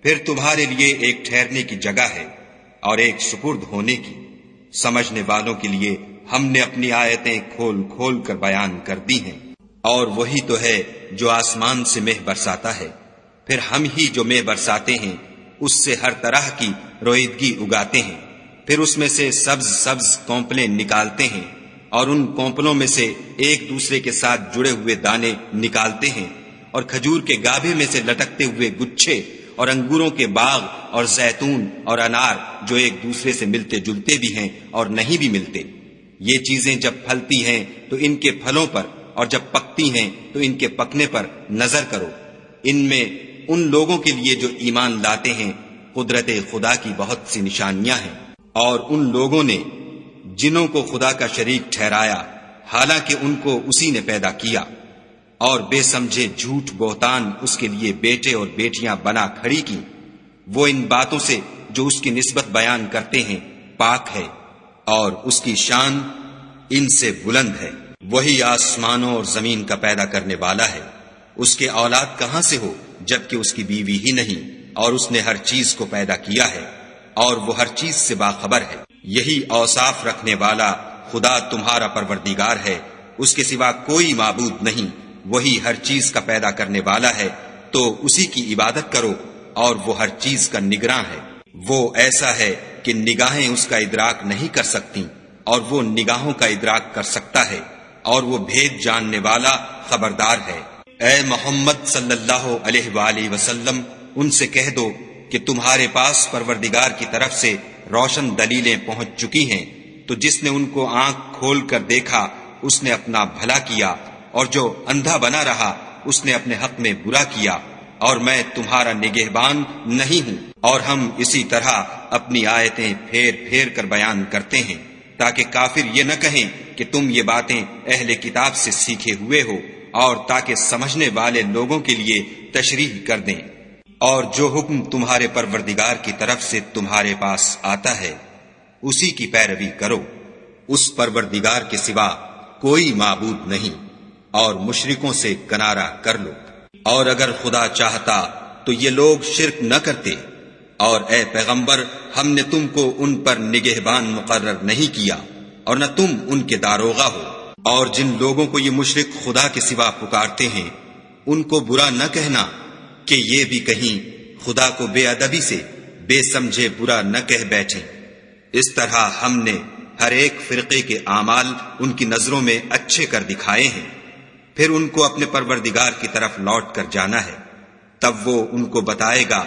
پھر تمہارے لیے ایک ٹھہرنے کی جگہ ہے اور ایک سپرد ہونے کی۔ سمجھنے والوں کے لیے ہم نے اپنی آیتیں کھول کھول کر بیان کر دی ہیں۔ اور وہی تو ہے جو آسمان سے مہ برساتا ہے، پھر ہم ہی جو مہ برساتے ہیں اس سے ہر طرح کی رویدگی اگاتے ہیں، پھر اس میں سے سبز سبز کونپلیں نکالتے ہیں، اور ان کونپلوں میں سے ایک دوسرے کے ساتھ جڑے ہوئے دانے نکالتے ہیں، اور کھجور کے گابھے میں سے لٹکتے ہوئے گچھے، اور انگوروں کے باغ اور زیتون اور انار جو ایک دوسرے سے ملتے جلتے بھی ہیں اور نہیں بھی ملتے۔ یہ چیزیں جب پھلتی ہیں تو ان کے پھلوں پر، اور جب پکتی ہیں تو ان کے پکنے پر نظر کرو۔ ان میں ان لوگوں کے لیے جو ایمان لاتے ہیں قدرت خدا کی بہت سی نشانیاں ہیں، اور ان لوگوں نے جنوں کو خدا کا شریک ٹھہرایا حالانکہ ان کو اسی نے پیدا کیا، اور بے سمجھے جھوٹ بہتان اس کے لیے بیٹے اور بیٹیاں بنا کھڑی کی، وہ ان باتوں سے جو اس کی نسبت بیان کرتے ہیں پاک ہے، اور اس کی شان ان سے بلند ہے۔ وہی آسمانوں اور زمین کا پیدا کرنے والا ہے، اس کے اولاد کہاں سے ہو جبکہ اس کی بیوی ہی نہیں، اور اس نے ہر چیز کو پیدا کیا ہے، اور وہ ہر چیز سے باخبر ہے۔ یہی اوصاف رکھنے والا خدا تمہارا پروردگار ہے، اس کے سوا کوئی معبود نہیں، وہی ہر چیز کا پیدا کرنے والا ہے، تو اسی کی عبادت کرو، اور وہ ہر چیز کا نگراں ہے۔ وہ ایسا ہے کہ نگاہیں اس کا ادراک نہیں کر سکتی، اور وہ نگاہوں کا ادراک کر سکتا ہے، اور وہ بھید جاننے والا خبردار ہے۔ اے محمد صلی اللہ علیہ وآلہ وسلم، ان سے کہہ دو کہ تمہارے پاس پروردگار کی طرف سے روشن دلیلیں پہنچ چکی ہیں، تو جس نے ان کو آنکھ کھول کر دیکھا اس نے اپنا بھلا کیا، اور جو اندھا بنا رہا اس نے اپنے حق میں برا کیا، اور میں تمہارا نگہبان نہیں ہوں۔ اور ہم اسی طرح اپنی آیتیں پھیر پھیر کر بیان کرتے ہیں تاکہ کافر یہ نہ کہیں کہ تم یہ باتیں اہل کتاب سے سیکھے ہوئے ہو، اور تاکہ سمجھنے والے لوگوں کے لیے تشریح کر دیں۔ اور جو حکم تمہارے پروردگار کی طرف سے تمہارے پاس آتا ہے اسی کی پیروی کرو، اس پروردگار کے سوا کوئی معبود نہیں، اور مشرکوں سے کنارہ کر لو۔ اور اگر خدا چاہتا تو یہ لوگ شرک نہ کرتے، اور اے پیغمبر ہم نے تم کو ان پر نگہبان مقرر نہیں کیا، اور نہ تم ان کے داروغہ ہو۔ اور جن لوگوں کو یہ مشرک خدا کے سوا پکارتے ہیں ان کو برا نہ کہنا کہ یہ بھی کہیں خدا کو بے ادبی سے بے سمجھے برا نہ کہہ بیٹھیں۔ اس طرح ہم نے ہر ایک فرقے کے اعمال ان کی نظروں میں اچھے کر دکھائے ہیں، پھر ان کو اپنے پروردگار کی طرف لوٹ کر جانا ہے، تب وہ ان کو بتائے گا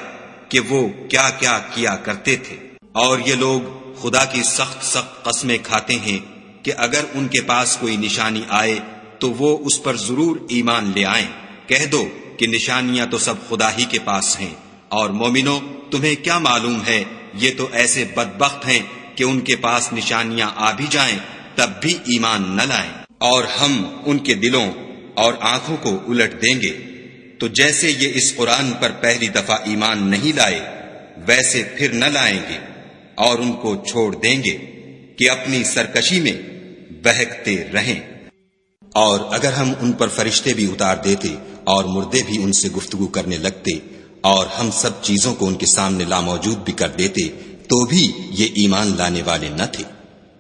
کہ وہ کیا کیا کیا کرتے تھے۔ اور یہ لوگ خدا کی سخت سخت قسمیں کھاتے ہیں کہ اگر ان کے پاس کوئی نشانی آئے تو وہ اس پر ضرور ایمان لے آئیں۔ کہہ دو کہ نشانیاں تو سب خدا ہی کے پاس ہیں، اور مومنو تمہیں کیا معلوم ہے یہ تو ایسے بدبخت ہیں کہ ان کے پاس نشانیاں آ بھی جائیں تب بھی ایمان نہ لائیں، اور ہم ان کے دلوں اور آنکھوں کو الٹ دیں گے۔ تو جیسے یہ اس قرآن پر پہلی دفعہ ایمان نہیں لائے ویسے پھر نہ لائیں گے، اور ان کو چھوڑ دیں گے کہ اپنی سرکشی میں بہکتے رہیں۔ اور اگر ہم ان پر فرشتے بھی اتار دیتے اور مردے بھی ان سے گفتگو کرنے لگتے اور ہم سب چیزوں کو ان کے سامنے لاموجود بھی کر دیتے تو بھی یہ ایمان لانے والے نہ تھے،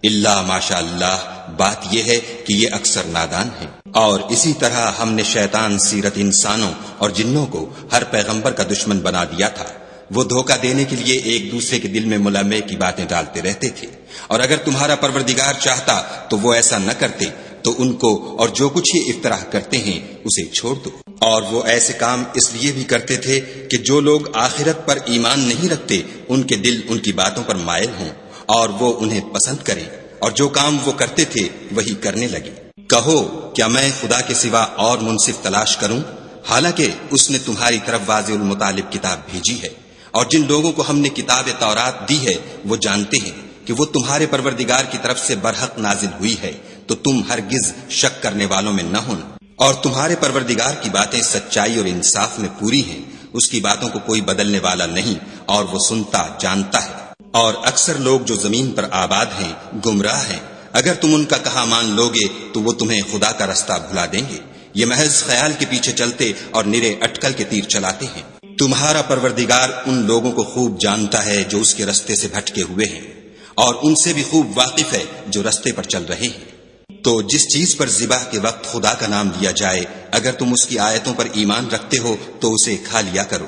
الا ماشاء اللہ۔ بات یہ ہے کہ یہ اکثر نادان ہیں۔ اور اسی طرح ہم نے شیطان سیرت انسانوں اور جنوں کو ہر پیغمبر کا دشمن بنا دیا تھا، وہ دھوکہ دینے کے لیے ایک دوسرے کے دل میں ملامے کی باتیں ڈالتے رہتے تھے، اور اگر تمہارا پروردگار چاہتا تو وہ ایسا نہ کرتے، تو ان کو اور جو کچھ یہ افطراح کرتے ہیں اسے چھوڑ دو۔ اور وہ ایسے کام اس لیے بھی کرتے تھے کہ جو لوگ آخرت پر ایمان نہیں رکھتے ان کے دل ان کی باتوں پر مائل ہوں اور وہ انہیں پسند کریں، اور جو کام وہ کرتے تھے وہی کرنے لگے۔ کہو کیا میں خدا کے سوا اور منصف تلاش کروں، حالانکہ اس نے تمہاری طرف واضح المطالب کتاب بھیجی ہے، اور جن لوگوں کو ہم نے کتاب تورات دی ہے وہ جانتے ہیں کہ وہ تمہارے پروردگار کی طرف سے برحق نازل ہوئی ہے، تو تم ہرگز شک کرنے والوں میں نہ ہونا۔ اور تمہارے پروردگار کی باتیں سچائی اور انصاف میں پوری ہیں، اس کی باتوں کو کوئی بدلنے والا نہیں، اور وہ سنتا جانتا ہے۔ اور اکثر لوگ جو زمین پر آباد ہیں گمراہ ہیں، اگر تم ان کا کہا مان لوگے تو وہ تمہیں خدا کا رستہ بھلا دیں گے، یہ محض خیال کے پیچھے چلتے اور نرے اٹکل کے تیر چلاتے ہیں۔ تمہارا پروردگار ان لوگوں کو خوب جانتا ہے جو اس کے رستے سے بھٹکے ہوئے ہیں، اور ان سے بھی خوب واقف ہے جو رستے پر چل رہے ہیں۔ تو جس چیز پر ذبح کے وقت خدا کا نام لیا جائے اگر تم اس کی آیتوں پر ایمان رکھتے ہو تو اسے کھا لیا کرو۔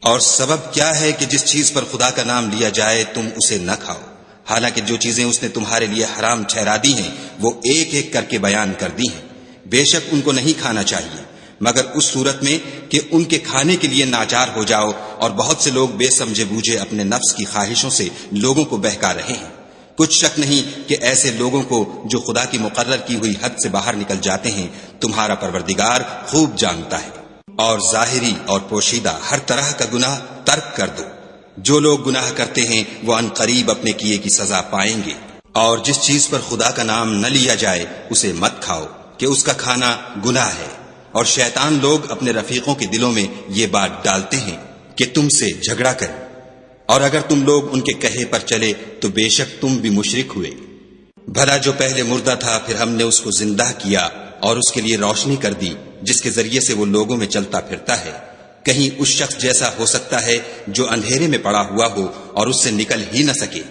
اور سبب کیا ہے کہ جس چیز پر خدا کا نام لیا جائے تم اسے نہ کھاؤ؟ حالانکہ جو چیزیں اس نے تمہارے لیے حرام ٹھہرا دی ہیں وہ ایک ایک کر کے بیان کر دی ہیں۔ بے شک ان کو نہیں کھانا چاہیے مگر اس صورت میں کہ ان کے کھانے کے لیے ناچار ہو جاؤ، اور بہت سے لوگ بے سمجھے بوجھے اپنے نفس کی خواہشوں سے لوگوں کو بہکا رہے ہیں۔ کچھ شک نہیں کہ ایسے لوگوں کو جو خدا کی مقرر کی ہوئی حد سے باہر نکل جاتے ہیں تمہارا پروردگار خوب جانتا ہے۔ اور ظاہری اور پوشیدہ ہر طرح کا گناہ ترک کر دو۔ جو لوگ گناہ کرتے ہیں وہ ان قریب اپنے کیے کی سزا پائیں گے۔ اور جس چیز پر خدا کا نام نہ لیا جائے اسے مت کھاؤ کہ اس کا کھانا گناہ ہے۔ اور شیطان لوگ اپنے رفیقوں کے دلوں میں یہ بات ڈالتے ہیں کہ تم سے جھگڑا کریں، اور اگر تم لوگ ان کے کہے پر چلے تو بے شک تم بھی مشرک ہوئے۔ بھلا جو پہلے مردہ تھا پھر ہم نے اس کو زندہ کیا اور اس کے لیے روشنی کر دی جس کے ذریعے سے وہ لوگوں میں چلتا پھرتا ہے، کہیں اس شخص جیسا ہو سکتا ہے جو اندھیرے میں پڑا ہوا ہو اور اس سے نکل ہی نہ سکے۔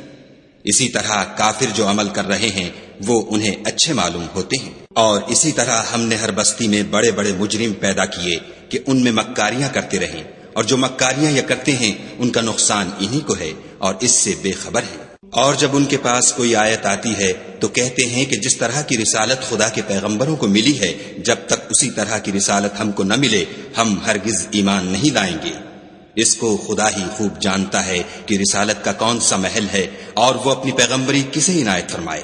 اسی طرح کافر جو عمل کر رہے ہیں وہ انہیں اچھے معلوم ہوتے ہیں۔ اور اسی طرح ہم نے ہر بستی میں بڑے بڑے مجرم پیدا کیے کہ ان میں مکاریاں کرتے رہیں، اور جو مکاریاں یہ کرتے ہیں ان کا نقصان انہی کو ہے اور اس سے بے خبر ہیں۔ اور جب ان کے پاس کوئی آیت آتی ہے تو کہتے ہیں کہ جس طرح کی رسالت خدا کے پیغمبروں کو ملی ہے جب تک اسی طرح کی رسالت ہم کو نہ ملے ہم ہرگز ایمان نہیں لائیں گے۔ اس کو خدا ہی خوب جانتا ہے کہ رسالت کا کون سا محل ہے اور وہ اپنی پیغمبری کسے عنایت فرمائے۔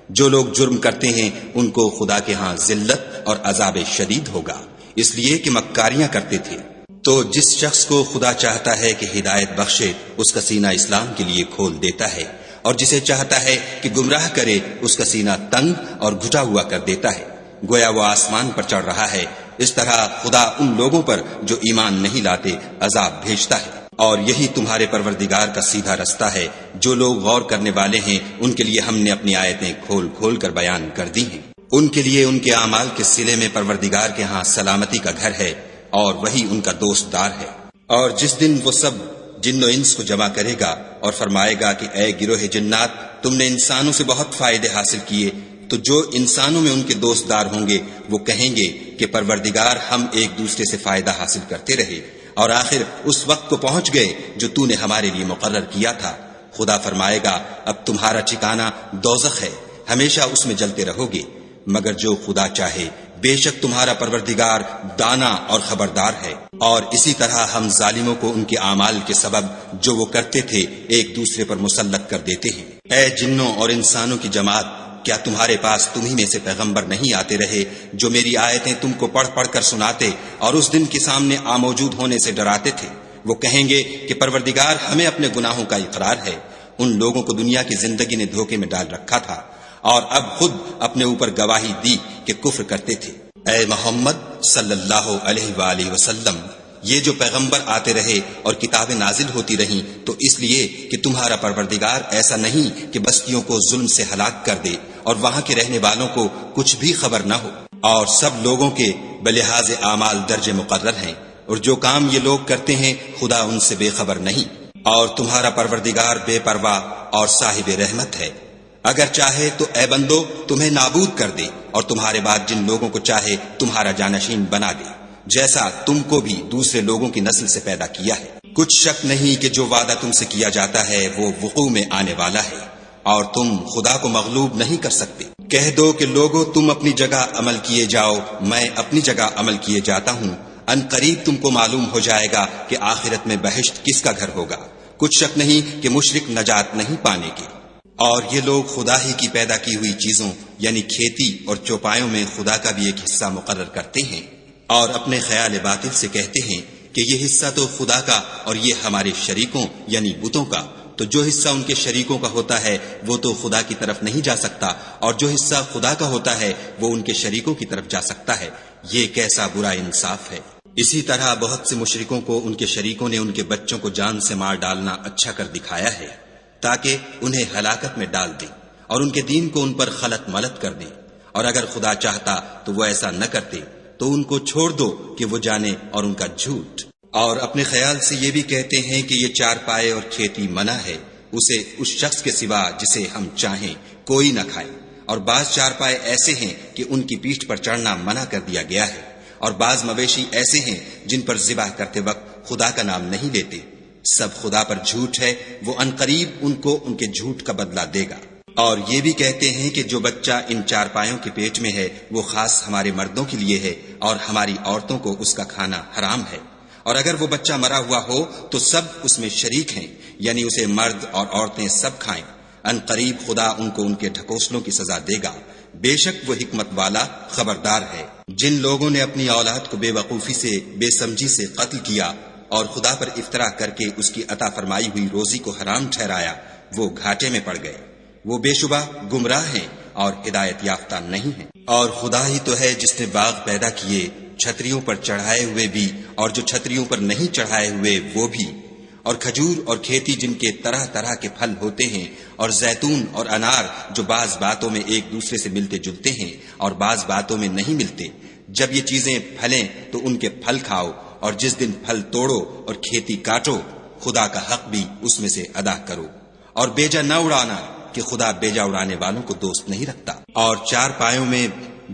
جو لوگ جرم کرتے ہیں ان کو خدا کے ہاں ذلت اور عذاب شدید ہوگا، اس لیے کہ مکاریاں کرتے تھے۔ تو جس شخص کو خدا چاہتا ہے کہ ہدایت بخشے اس کا سینہ اسلام کے لیے کھول دیتا ہے، اور جسے چاہتا ہے کہ گمراہ کرے اس کا سینہ تنگ اور گھٹا ہوا کر دیتا ہے، گویا وہ آسمان پر چڑھ رہا ہے۔ اس طرح خدا ان لوگوں پر جو ایمان نہیں لاتے عذاب بھیجتا ہے۔ اور یہی تمہارے پروردگار کا سیدھا رستہ ہے۔ جو لوگ غور کرنے والے ہیں ان کے لیے ہم نے اپنی آیتیں کھول کھول کر بیان کر دی ہیں۔ ان کے لیے ان کے اعمال کے صلے میں پروردگار کے ہاں سلامتی کا گھر ہے، اور وہی ان کا دوست دار ہے۔ اور جس دن وہ سب جن و انس کو جمع کرے گا اور فرمائے گا کہ اے گروہ جنات، تم نے انسانوں سے بہت فائدے حاصل کیے، تو جو انسانوں میں ان کے دوست دار ہوں گے وہ کہیں گے کہ پروردگار ہم ایک دوسرے سے فائدہ حاصل کرتے رہے، اور آخر اس وقت کو پہنچ گئے جو تو نے ہمارے لیے مقرر کیا تھا۔ خدا فرمائے گا اب تمہارا ٹھکانہ دوزخ ہے، ہمیشہ اس میں جلتے رہو گے، مگر جو خدا چاہے بے شک تمہارا پروردگار دانا اور خبردار ہے۔ اور اسی طرح ہم ظالموں کو ان کے اعمال کے سبب جو وہ کرتے تھے ایک دوسرے پر مسلط کر دیتے ہیں۔ اے جنوں اور انسانوں کی جماعت، کیا تمہارے پاس تمہیں میں سے پیغمبر نہیں آتے رہے جو میری آیتیں تم کو پڑھ پڑھ کر سناتے اور اس دن کے سامنے موجود ہونے سے ڈراتے تھے؟ وہ کہیں گے کہ پروردگار ہمیں اپنے گناہوں کا اقرار ہے۔ ان لوگوں کو دنیا کی زندگی نے دھوکے میں ڈال رکھا تھا اور اب خود اپنے اوپر گواہی دی کہ کفر کرتے تھے۔ اے محمد صلی اللہ علیہ وآلہ وسلم، یہ جو پیغمبر آتے رہے اور کتابیں نازل ہوتی رہیں تو اس لیے کہ تمہارا پروردگار ایسا نہیں کہ بستیوں کو ظلم سے ہلاک کر دے اور وہاں کے رہنے والوں کو کچھ بھی خبر نہ ہو، اور سب لوگوں کے بلحاظ اعمال درج مقرر ہیں، اور جو کام یہ لوگ کرتے ہیں خدا ان سے بے خبر نہیں۔ اور تمہارا پروردگار بے پرواہ اور صاحب رحمت ہے، اگر چاہے تو اے بندو تمہیں نابود کر دے اور تمہارے بعد جن لوگوں کو چاہے تمہارا جانشین بنا دے، جیسا تم کو بھی دوسرے لوگوں کی نسل سے پیدا کیا ہے۔ کچھ شک نہیں کہ جو وعدہ تم سے کیا جاتا ہے وہ وقوع میں آنے والا ہے، اور تم خدا کو مغلوب نہیں کر سکتے۔ کہہ دو کہ لوگوں تم اپنی جگہ عمل کیے جاؤ، میں اپنی جگہ عمل کیے جاتا ہوں، ان قریب تم کو معلوم ہو جائے گا کہ آخرت میں بہشت کس کا گھر ہوگا۔ کچھ شک نہیں کہ مشرک نجات نہیں پانے کے۔ اور یہ لوگ خدا ہی کی پیدا کی ہوئی چیزوں یعنی کھیتی اور چوپایوں میں خدا کا بھی ایک حصہ مقرر کرتے ہیں، اور اپنے خیال باطل سے کہتے ہیں کہ یہ حصہ تو خدا کا اور یہ ہمارے شریکوں یعنی بتوں کا، تو جو حصہ ان کے شریکوں کا ہوتا ہے وہ تو خدا کی طرف نہیں جا سکتا، اور جو حصہ خدا کا ہوتا ہے وہ ان کے شریکوں کی طرف جا سکتا ہے۔ یہ کیسا برا انصاف ہے۔ اسی طرح بہت سے مشرکوں کو ان کے شریکوں نے ان کے بچوں کو جان سے مار ڈالنا اچھا کر دکھایا ہے تاکہ انہیں ہلاکت میں ڈال دیں اور ان کے دین کو ان پر خلط ملط کر دیں، اور اگر خدا چاہتا تو وہ ایسا نہ کرتے، تو ان کو چھوڑ دو کہ وہ جانے اور ان کا جھوٹ۔ اور اپنے خیال سے یہ بھی کہتے ہیں کہ یہ چار پائے اور کھیتی منع ہے، اسے اس شخص کے سوا جسے ہم چاہیں کوئی نہ کھائے، اور بعض چار پائے ایسے ہیں کہ ان کی پیٹھ پر چڑھنا منع کر دیا گیا ہے، اور بعض مویشی ایسے ہیں جن پر ذبح کرتے وقت خدا کا نام نہیں لیتے، سب خدا پر جھوٹ ہے، وہ عنقریب ان کو ان کے جھوٹ کا بدلہ دے گا۔ اور یہ بھی کہتے ہیں کہ جو بچہ ان چار پایوں کے پیٹ میں ہے وہ خاص ہمارے مردوں کے لیے ہے اور ہماری عورتوں کو اس کا کھانا حرام ہے، اور اگر وہ بچہ مرا ہوا ہو تو سب اس میں شریک ہیں، یعنی اسے مرد اور عورتیں سب کھائیں۔ عنقریب خدا ان کو ان کے ڈھکوسلوں کی سزا دے گا، بے شک وہ حکمت والا خبردار ہے۔ جن لوگوں نے اپنی اولاد کو بے وقوفی سے، بے سمجھی سے قتل کیا اور خدا پر افطرا کر کے اس کی عطا فرمائی ہوئی روزی کو حرام ٹھہرایا، وہ گھاٹے میں پڑ گئے، وہ بے شبہ گمراہ ہیں اور ہدایت یافتہ نہیں ہیں۔ اور خدا ہی تو ہے جس نے باغ پیدا کیے، چھتریوں پر چڑھائے ہوئے بھی اور جو چھتریوں پر نہیں چڑھائے ہوئے وہ بھی، اور کھجور اور کھیتی جن کے طرح طرح کے پھل ہوتے ہیں، اور زیتون اور انار جو بعض باتوں میں ایک دوسرے سے ملتے جلتے ہیں اور بعض باتوں میں نہیں ملتے۔ جب یہ چیزیں پھلیں تو ان کے پھل کھاؤ، اور جس دن پھل توڑو اور کھیتی کاٹو، خدا کا حق بھی اس میں سے ادا کرو، اور بیجا نہ اڑانا کہ خدا بیجا اڑانے والوں کو دوست نہیں رکھتا۔ اور چار پایوں میں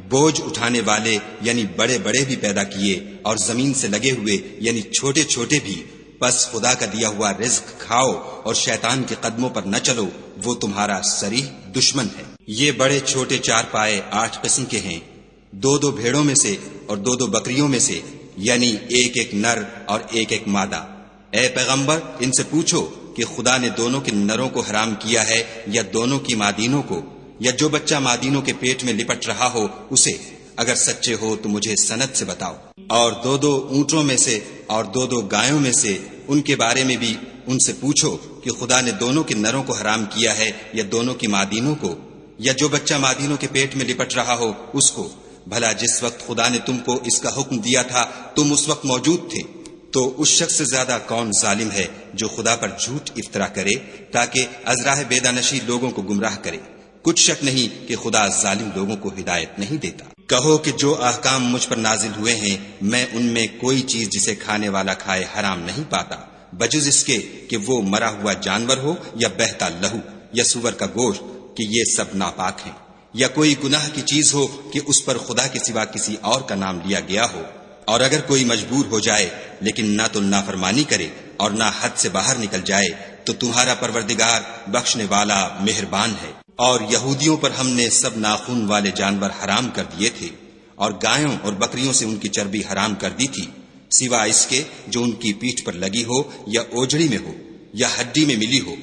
بوجھ اٹھانے والے یعنی بڑے بڑے بھی پیدا کیے، اور زمین سے لگے ہوئے یعنی چھوٹے چھوٹے بھی، بس خدا کا دیا ہوا رزق کھاؤ اور شیطان کے قدموں پر نہ چلو، وہ تمہارا صریح دشمن ہے۔ یہ بڑے چھوٹے چار پائے 8 قسم کے ہیں، 2 بھیڑوں میں سے اور 2 بکریوں میں سے، یعنی ایک نر اور ایک مادہ۔ اے پیغمبر ان سے پوچھو کہ خدا نے دونوں کے نروں کو حرام کیا ہے یا دونوں کی مادینوں کو، یا جو بچہ مادینوں کے پیٹ میں لپٹ رہا ہو اسے؟ اگر سچے ہو تو مجھے سند سے بتاؤ۔ اور 2 اونٹوں میں سے اور 2 گایوں میں سے، ان کے بارے میں بھی ان سے پوچھو کہ خدا نے دونوں کے نروں کو حرام کیا ہے یا دونوں کی مادینوں کو، یا جو بچہ مادینوں کے پیٹ میں لپٹ رہا ہو اس کو؟ بھلا جس وقت خدا نے تم کو اس کا حکم دیا تھا تم اس وقت موجود تھے؟ تو اس شخص سے زیادہ کون ظالم ہے جو خدا پر جھوٹ افطرا کرے تاکہ از راہ بیدانشی لوگوں کو گمراہ کرے؟ کچھ شک نہیں کہ خدا ظالم لوگوں کو ہدایت نہیں دیتا۔ کہو کہ جو احکام مجھ پر نازل ہوئے ہیں میں ان میں کوئی چیز جسے کھانے والا کھائے حرام نہیں پاتا، بجز اس کے کہ وہ مرا ہوا جانور ہو یا بہتا لہو یا سور کا گوشت، کہ یہ سب ناپاک ہیں، یا کوئی گناہ کی چیز ہو کہ اس پر خدا کے سوا کسی اور کا نام لیا گیا ہو۔ اور اگر کوئی مجبور ہو جائے لیکن نہ تو نافرمانی کرے اور نہ حد سے باہر نکل جائے تو تمہارا پروردگار بخشنے والا مہربان ہے۔ اور یہودیوں پر ہم نے سب ناخون والے جانور حرام کر دیے تھے، اور گایوں اور بکریوں سے ان کی چربی حرام کر دی تھی، سوا اس کے جو ان کی پیٹھ پر لگی ہو یا اوجڑی میں ہو یا ہڈی میں ملی ہو۔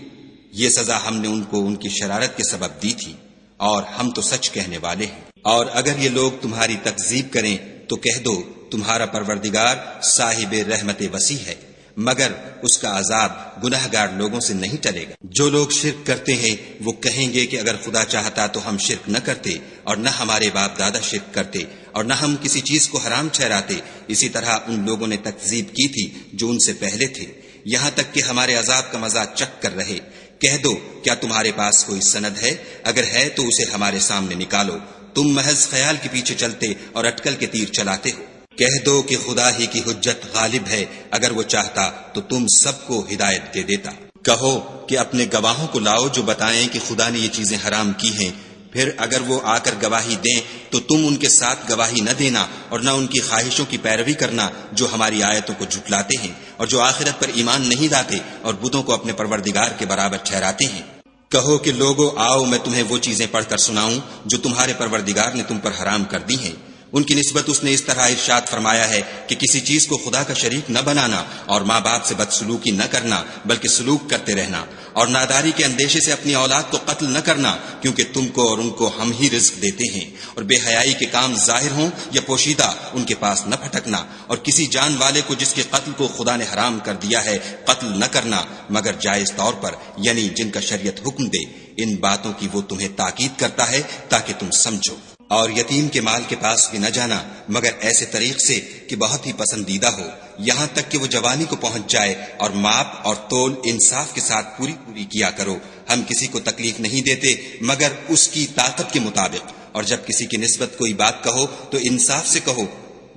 یہ سزا ہم نے ان کو ان کی شرارت کے سبب دی تھی، اور ہم تو سچ کہنے والے ہیں۔ اور اگر یہ لوگ تمہاری تکذیب کریں تو کہہ دو تمہارا پروردگار صاحب رحمت وسیع ہے، مگر اس کا عذاب گناہ گار لوگوں سے نہیں ٹلے گا۔ جو لوگ شرک کرتے ہیں وہ کہیں گے کہ اگر خدا چاہتا تو ہم شرک نہ کرتے، اور نہ ہمارے باپ دادا شرک کرتے، اور نہ ہم کسی چیز کو حرام ٹھہراتے۔ اسی طرح ان لوگوں نے تکذیب کی تھی جو ان سے پہلے تھے، یہاں تک کہ ہمارے عذاب کا مزہ چکھ کر رہے۔ کہہ دو کیا تمہارے پاس کوئی سند ہے؟ اگر ہے تو اسے ہمارے سامنے نکالو، تم محض خیال کے پیچھے چلتے اور اٹکل کے تیر چلاتے ہو۔ کہہ دو کہ خدا ہی کی حجت غالب ہے، اگر وہ چاہتا تو تم سب کو ہدایت دے دیتا۔ کہو کہ اپنے گواہوں کو لاؤ جو بتائیں کہ خدا نے یہ چیزیں حرام کی ہیں، پھر اگر وہ آ کر گواہی دیں تو تم ان کے ساتھ گواہی نہ دینا اور نہ ان کی خواہشوں کی پیروی کرنا جو ہماری آیتوں کو جھٹلاتے ہیں اور جو آخرت پر ایمان نہیں لاتے اور بتوں کو اپنے پروردگار کے برابر ٹھہراتے ہیں۔ کہو کہ لوگو آؤ میں تمہیں وہ چیزیں پڑھ کر سناؤں جو تمہارے پروردگار نے تم پر حرام کر دی ہیں۔ ان کی نسبت اس نے اس طرح ارشاد فرمایا ہے کہ کسی چیز کو خدا کا شریک نہ بنانا، اور ماں باپ سے بدسلوکی نہ کرنا بلکہ سلوک کرتے رہنا، اور ناداری کے اندیشے سے اپنی اولاد کو قتل نہ کرنا، کیونکہ تم کو اور ان کو ہم ہی رزق دیتے ہیں، اور بے حیائی کے کام ظاہر ہوں یا پوشیدہ ان کے پاس نہ پھٹکنا، اور کسی جان والے کو جس کے قتل کو خدا نے حرام کر دیا ہے قتل نہ کرنا مگر جائز طور پر، یعنی جن کا شریعت حکم دے۔ ان باتوں کی وہ تمہیں تاکید کرتا ہے تاکہ تم سمجھو۔ اور یتیم کے مال کے پاس بھی نہ جانا مگر ایسے طریق سے کہ بہت ہی پسندیدہ ہو، یہاں تک کہ وہ جوانی کو پہنچ جائے، اور ماپ اور تول انصاف کے ساتھ پوری کیا کرو۔ ہم کسی کو تکلیف نہیں دیتے مگر اس کی طاقت کے مطابق، اور جب کسی کی نسبت کوئی بات کہو تو انصاف سے کہو،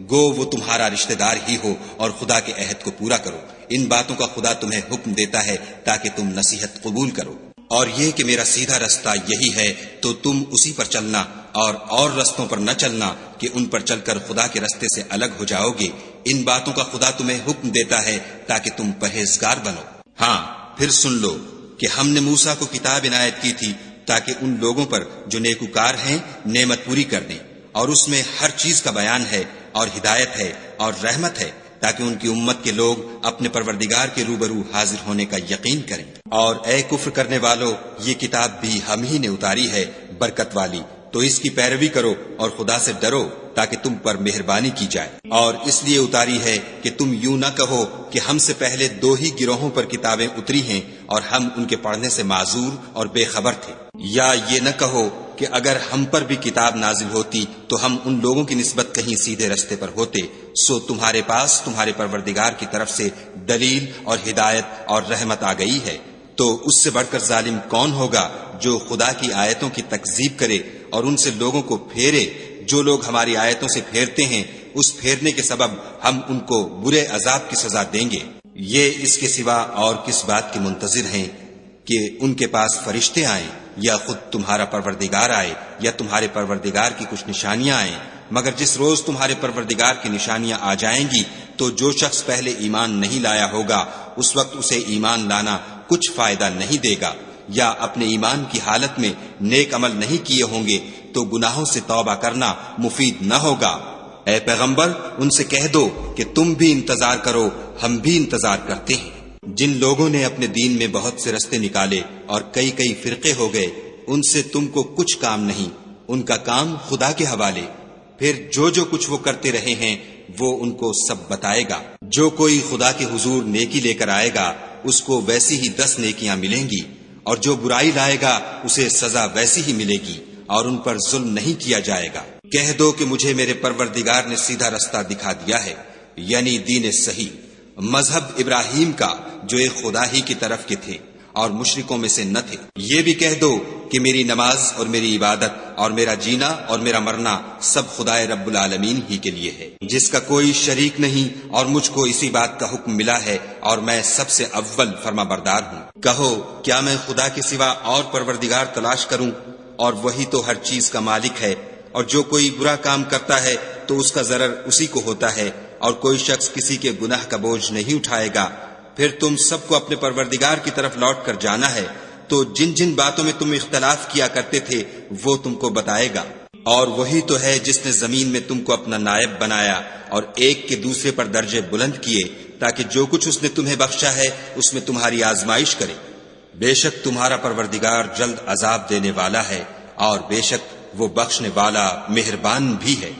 گو وہ تمہارا رشتہ دار ہی ہو، اور خدا کے عہد کو پورا کرو۔ ان باتوں کا خدا تمہیں حکم دیتا ہے تاکہ تم نصیحت قبول کرو۔ اور یہ کہ میرا سیدھا رستہ یہی ہے تو تم اسی پر چلنا، اور رستوں پر نہ چلنا کہ ان پر چل کر خدا کے رستے سے الگ ہو جاؤ گے۔ ان باتوں کا خدا تمہیں حکم دیتا ہے تاکہ تم پرہیزگار بنو۔ ہاں پھر سن لو کہ ہم نے موسیٰ کو کتاب عنایت کی تھی تاکہ ان لوگوں پر جو نیکوکار ہیں نعمت پوری کر دیں، اور اس میں ہر چیز کا بیان ہے اور ہدایت ہے اور رحمت ہے، تاکہ ان کی امت کے لوگ اپنے پروردگار کے روبرو حاضر ہونے کا یقین کریں۔ اور اے کفر کرنے والو، یہ کتاب بھی ہم ہی نے اتاری ہے برکت والی، تو اس کی پیروی کرو اور خدا سے ڈرو تاکہ تم پر مہربانی کی جائے۔ اور اس لیے اتاری ہے کہ تم یوں نہ کہو کہ ہم سے پہلے 2 ہی گروہوں پر کتابیں اتری ہیں اور ہم ان کے پڑھنے سے معذور اور بے خبر تھے، یا یہ نہ کہو کہ اگر ہم پر بھی کتاب نازل ہوتی تو ہم ان لوگوں کی نسبت کہیں سیدھے رستے پر ہوتے، سو تمہارے پاس تمہارے پروردگار کی طرف سے دلیل اور ہدایت اور رحمت آ گئی ہے۔ تو اس سے بڑھ کر ظالم کون ہوگا جو خدا کی آیتوں کی تکذیب کرے اور ان سے لوگوں کو پھیرے؟ جو لوگ ہماری آیتوں سے پھیرتے ہیں اس پھیرنے کے سبب ہم ان کو برے عذاب کی سزا دیں گے۔ یہ اس کے سوا اور کس بات کے منتظر ہیں کہ ان کے پاس فرشتے آئیں یا خود تمہارا پروردگار آئے یا تمہارے پروردگار کی کچھ نشانیاں آئیں، مگر جس روز تمہارے پروردگار کی نشانیاں آ جائیں گی تو جو شخص پہلے ایمان نہیں لایا ہوگا اس وقت اسے ایمان لانا کچھ فائدہ نہیں دے گا، یا اپنے ایمان کی حالت میں نیک عمل نہیں کیے ہوں گے تو گناہوں سے توبہ کرنا مفید نہ ہوگا۔ اے پیغمبر ان سے کہہ دو کہ تم بھی انتظار کرو، ہم بھی انتظار کرتے ہیں۔ جن لوگوں نے اپنے دین میں بہت سے رستے نکالے اور کئی فرقے ہو گئے، ان سے تم کو کچھ کام نہیں، ان کا کام خدا کے حوالے، پھر جو کچھ وہ کرتے رہے ہیں وہ ان کو سب بتائے گا۔ جو کوئی خدا کے حضور نیکی لے کر آئے گا اس کو ویسی ہی 10 نیکیاں ملیں گی، اور جو برائی لائے گا اسے سزا ویسی ہی ملے گی، اور ان پر ظلم نہیں کیا جائے گا۔ کہہ دو کہ مجھے میرے پروردگار نے سیدھا رستہ دکھا دیا ہے، یعنی دین صحیح، مذہب ابراہیم کا جو ایک خدا ہی کی طرف کے تھے اور مشرکوں میں سے نہ تھے۔ یہ بھی کہہ دو کہ میری نماز اور میری عبادت اور میرا جینا اور میرا مرنا سب خدائے رب العالمین ہی کے لیے ہے، جس کا کوئی شریک نہیں، اور مجھ کو اسی بات کا حکم ملا ہے اور میں سب سے اول فرما بردار ہوں۔ کہو کیا میں خدا کے سوا اور پروردگار تلاش کروں؟ اور وہی تو ہر چیز کا مالک ہے، اور جو کوئی برا کام کرتا ہے تو اس کا ضرر اسی کو ہوتا ہے، اور کوئی شخص کسی کے گناہ کا بوجھ نہیں اٹھائے گا۔ پھر تم سب کو اپنے پروردگار کی طرف لوٹ کر جانا ہے، تو جن باتوں میں تم اختلاف کیا کرتے تھے وہ تم کو بتائے گا۔ اور وہی تو ہے جس نے زمین میں تم کو اپنا نائب بنایا اور ایک کے دوسرے پر درجے بلند کیے، تاکہ جو کچھ اس نے تمہیں بخشا ہے اس میں تمہاری آزمائش کرے۔ بے شک تمہارا پروردگار جلد عذاب دینے والا ہے، اور بے شک وہ بخشنے والا مہربان بھی ہے۔